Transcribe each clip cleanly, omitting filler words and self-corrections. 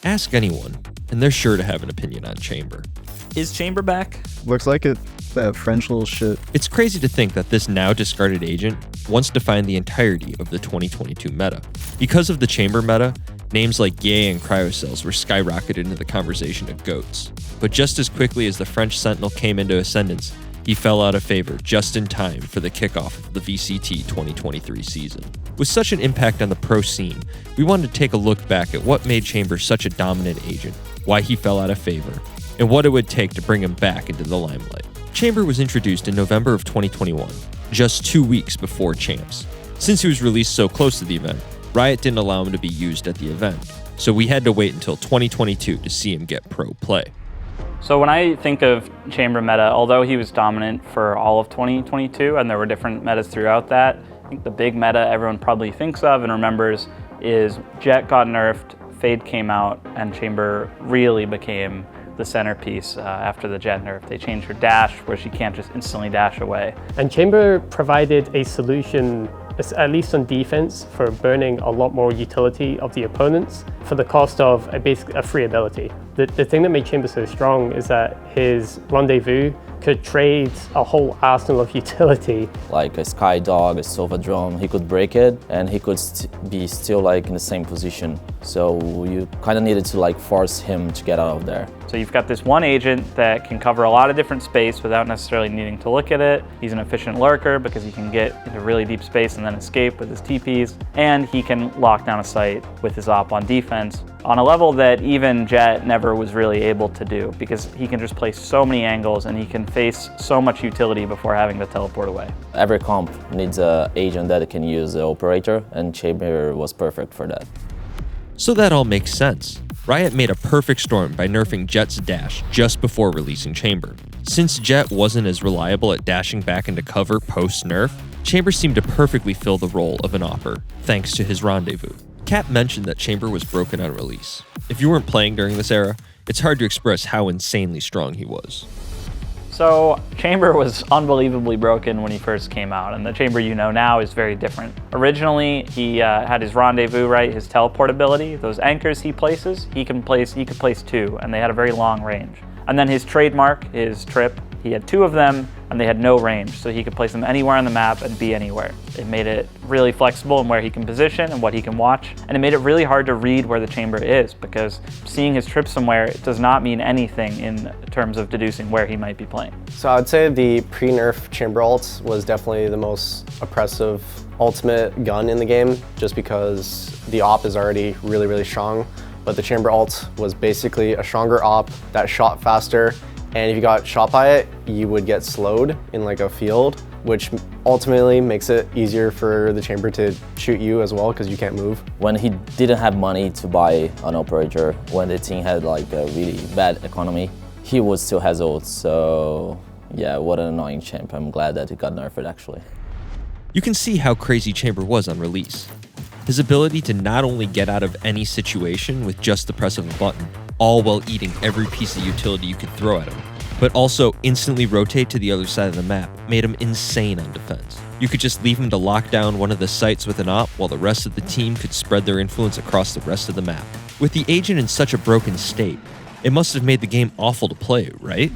Ask anyone, and they're sure to have an opinion on Chamber. Is Chamber back? Looks like it. That French little shit. It's crazy to think that this now discarded agent once defined the entirety of the 2022 meta. Because of the Chamber meta, names like Ye and Cryocells were skyrocketed into the conversation of GOATs. But just as quickly as the French Sentinel came into ascendance, he fell out of favor just in time for the kickoff of the VCT 2023 season. With such an impact on the pro scene, we wanted to take a look back at what made Chamber such a dominant agent, why he fell out of favor, and what it would take to bring him back into the limelight. Chamber was introduced in November of 2021, just 2 weeks before Champs. Since he was released so close to the event, Riot didn't allow him to be used at the event, so we had to wait until 2022 to see him get pro play. So when I think of Chamber meta, although he was dominant for all of 2022, and there were different metas throughout that, I think the big meta everyone probably thinks of and remembers is Jett got nerfed, Fade came out, and Chamber really became the centerpiece after the Jett nerf. They changed her dash where she can't just instantly dash away. And Chamber provided a solution, at least on defense, for burning a lot more utility of the opponents for the cost of a free ability. The thing that made Chamber so strong is that his Rendezvous could trade a whole arsenal of utility. Like a Sky Dog, a Sova Drone, he could break it and he could be still like in the same position. So you kind of needed to like force him to get out of there. So you've got this one agent that can cover a lot of different space without necessarily needing to look at it. He's an efficient lurker because he can get into really deep space and then escape with his TPs. And he can lock down a site with his op on defense on a level that even Jett never was really able to do because he can just play so many angles and he can face so much utility before having to teleport away. Every comp needs an agent that can use the operator, and Chamber was perfect for that. So that all makes sense. Riot made a perfect storm by nerfing Jett's dash just before releasing Chamber. Since Jett wasn't as reliable at dashing back into cover post-nerf, Chamber seemed to perfectly fill the role of an opper, thanks to his Rendezvous. Cap mentioned that Chamber was broken on release. If you weren't playing during this era, it's hard to express how insanely strong he was. So Chamber was unbelievably broken when he first came out, and the Chamber you know now is very different. Originally, he had his Rendezvous, right, his teleport ability. Those anchors he places, he could place 2, and they had a very long range. And then his trademark, his trip, he had 2 of them, and they had no range, so he could place them anywhere on the map and be anywhere. It made it really flexible in where he can position and what he can watch, and it made it really hard to read where the Chamber is, because seeing his trip somewhere does not mean anything in terms of deducing where he might be playing. So I would say the pre-nerf Chamber ult was definitely the most oppressive ultimate gun in the game, just because the op is already really, really strong, but the Chamber ult was basically a stronger op that shot faster. And if you got shot by it, you would get slowed in like a field, which ultimately makes it easier for the Chamber to shoot you as well because you can't move. When he didn't have money to buy an operator, when the team had like a really bad economy, he would still has ult. So yeah, what an annoying champ. I'm glad that he got nerfed actually. You can see how crazy Chamber was on release. His ability to not only get out of any situation with just the press of a button, all while eating every piece of utility you could throw at him, but also instantly rotate to the other side of the map, made him insane on defense. You could just leave him to lock down one of the sites with an op while the rest of the team could spread their influence across the rest of the map. With the agent in such a broken state, it must have made the game awful to play, right?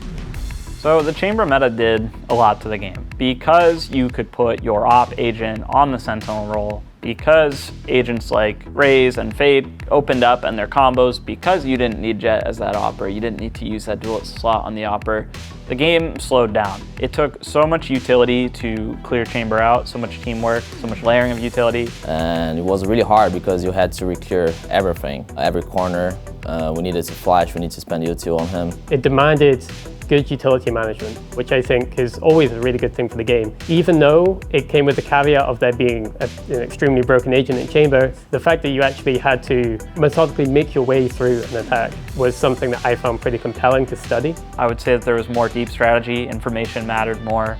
So the Chamber meta did a lot to the game. Because you could put your op agent on the Sentinel role, because agents like Raze and Fade opened up and their combos, because you didn't need Jett as that opper, you didn't need to use that dual slot on the opper, the game slowed down. It took so much utility to clear Chamber out, so much teamwork, so much layering of utility. And it was really hard because you had to re-clear everything, every corner. We needed to flash, we need to spend util on him. It demanded good utility management, which I think is always a really good thing for the game. Even though it came with the caveat of there being an extremely broken agent in Chamber, the fact that you actually had to methodically make your way through an attack was something that I found pretty compelling to study. I would say that there was more deep strategy, information mattered more,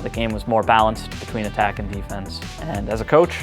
the game was more balanced between attack and defense. And as a coach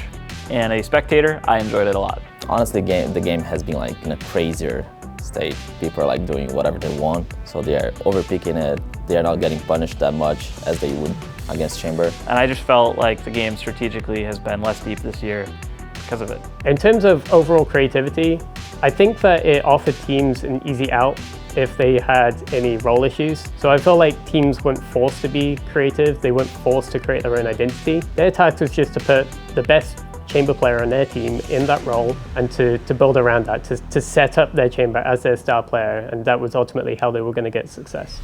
and a spectator, I enjoyed it a lot. Honestly, the game has been like in a crazier state. People are like doing whatever they want, so they are overpicking it. They are not getting punished that much as they would against Chamber. And I just felt like the game strategically has been less deep this year because of it. In terms of overall creativity, I think that it offered teams an easy out if they had any role issues. So I feel like teams weren't forced to be creative, they weren't forced to create their own identity. Their task was just to put the best chamber player on their team in that role and to build around that, to set up their chamber as their star player, and that was ultimately how they were going to get success.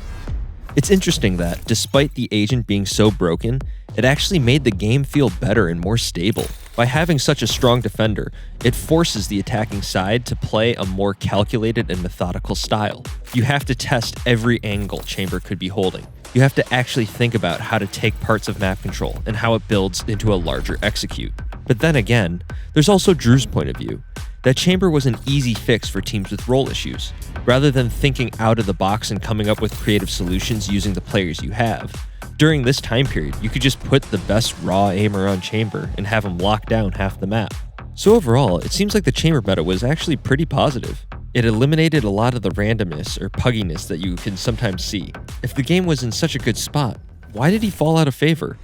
It's interesting that, despite the agent being so broken, it actually made the game feel better and more stable. By having such a strong defender, it forces the attacking side to play a more calculated and methodical style. You have to test every angle Chamber could be holding. You have to actually think about how to take parts of map control and how it builds into a larger execute. But then again, there's also Drew's point of view. That Chamber was an easy fix for teams with role issues. Rather than thinking out of the box and coming up with creative solutions using the players you have, during this time period, you could just put the best raw aimer on Chamber and have him lock down half the map. So overall, it seems like the Chamber meta was actually pretty positive. It eliminated a lot of the randomness or pugginess that you can sometimes see. If the game was in such a good spot, why did he fall out of favor?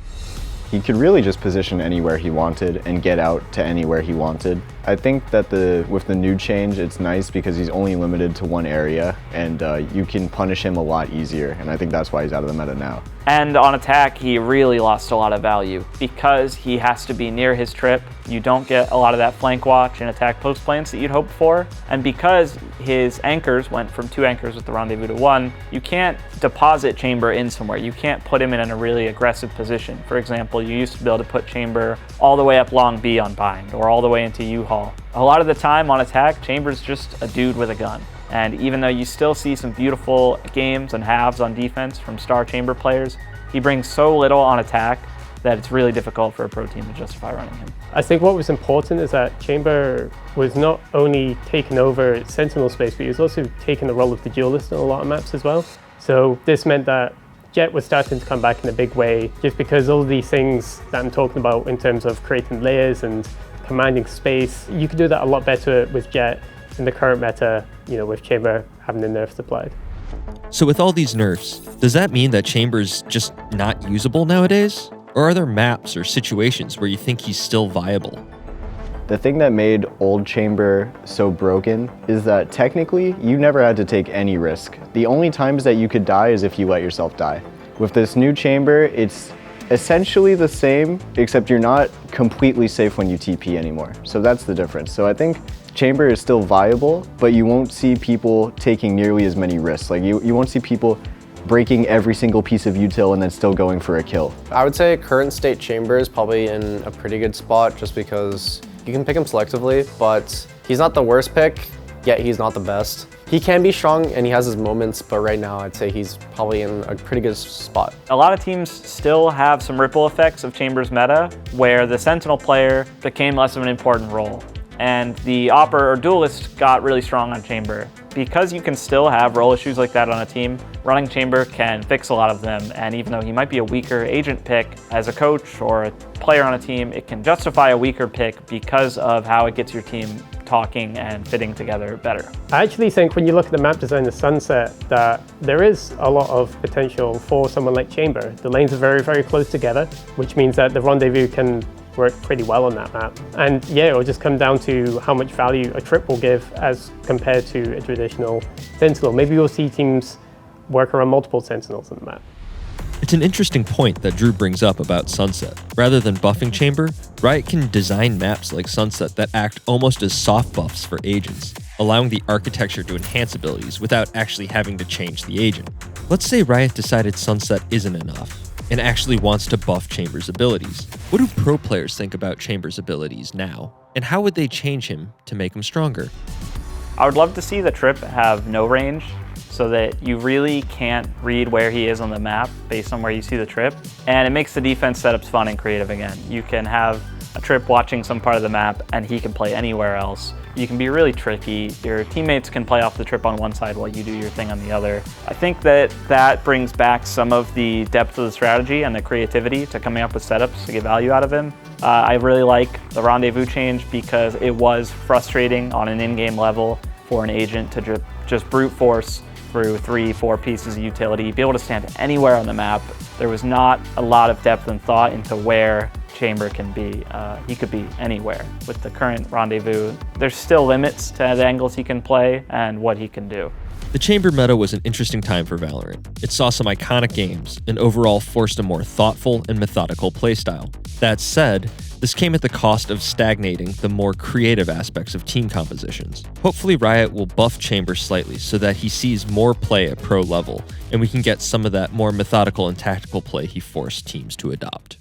He could really just position anywhere he wanted and get out to anywhere he wanted. I think that with the new change, it's nice because he's only limited to one area, and you can punish him a lot easier, and I think that's why he's out of the meta now. And on attack, he really lost a lot of value because he has to be near his trip. You don't get a lot of that flank watch and attack post plants that you'd hope for. And because his anchors went from 2 anchors with the rendezvous to 1, you can't deposit Chamber in somewhere. You can't put him in a really aggressive position. For example, you used to be able to put Chamber all the way up long B on bind or all the way into U-Haul. A lot of the time on attack, Chamber's just a dude with a gun. And even though you still see some beautiful games and halves on defense from star Chamber players, he brings so little on attack that it's really difficult for a pro team to justify running him. I think what was important is that Chamber was not only taking over Sentinel space, but he was also taking the role of the duelist on a lot of maps as well. So this meant that Jet was starting to come back in a big way, just because all of these things that I'm talking about in terms of creating layers and commanding space, you could do that a lot better with Jet in the current meta, with Chamber having the nerfs applied. So with all these nerfs, does that mean that Chamber's just not usable nowadays? Or are there maps or situations where you think he's still viable? The thing that made old Chamber so broken is that technically you never had to take any risk. The only times that you could die is if you let yourself die. With this new Chamber, it's essentially the same, except you're not completely safe when you TP anymore. So that's the difference. So I think Chamber is still viable, but you won't see people taking nearly as many risks. Like you won't see people breaking every single piece of util and then still going for a kill. I would say current state Chamber is probably in a pretty good spot just because you can pick him selectively, but he's not the worst pick, yet he's not the best. He can be strong and he has his moments, but right now I'd say he's probably in a pretty good spot. A lot of teams still have some ripple effects of Chamber's meta where the Sentinel player became less of an important role and the Opper or Duelist got really strong on Chamber. Because you can still have role issues like that on a team, running Chamber can fix a lot of them, and even though he might be a weaker agent pick, as a coach or a player on a team, it can justify a weaker pick because of how it gets your team talking and fitting together better. I actually think when you look at the map design of Sunset that there is a lot of potential for someone like Chamber. The lanes are very, very close together, which means that the rendezvous can work pretty well on that map. And yeah, it'll just come down to how much value a trip will give as compared to a traditional Sentinel. Maybe you'll see teams work around multiple Sentinels on the map. It's an interesting point that Drew brings up about Sunset. Rather than buffing Chamber, Riot can design maps like Sunset that act almost as soft buffs for agents, allowing the architecture to enhance abilities without actually having to change the agent. Let's say Riot decided Sunset isn't enough and actually wants to buff Chamber's abilities. What do pro players think about Chamber's abilities now? And how would they change him to make him stronger? I would love to see the trip have no range so that you really can't read where he is on the map based on where you see the trip. And it makes the defense setups fun and creative again. You can have a trip watching some part of the map and he can play anywhere else. You can be really tricky. Your teammates can play off the trip on one side while you do your thing on the other. I think that brings back some of the depth of the strategy and the creativity to coming up with setups to get value out of him. I really like the rendezvous change because it was frustrating on an in-game level for an agent to just brute force through 3-4 pieces of utility, be able to stand anywhere on the map. There was not a lot of depth and thought into where Chamber can be. He could be anywhere. With the current Rendezvous, there's still limits to the angles he can play and what he can do. The Chamber meta was an interesting time for Valorant. It saw some iconic games and overall forced a more thoughtful and methodical playstyle. That said, this came at the cost of stagnating the more creative aspects of team compositions. Hopefully Riot will buff Chamber slightly so that he sees more play at pro level, and we can get some of that more methodical and tactical play he forced teams to adopt.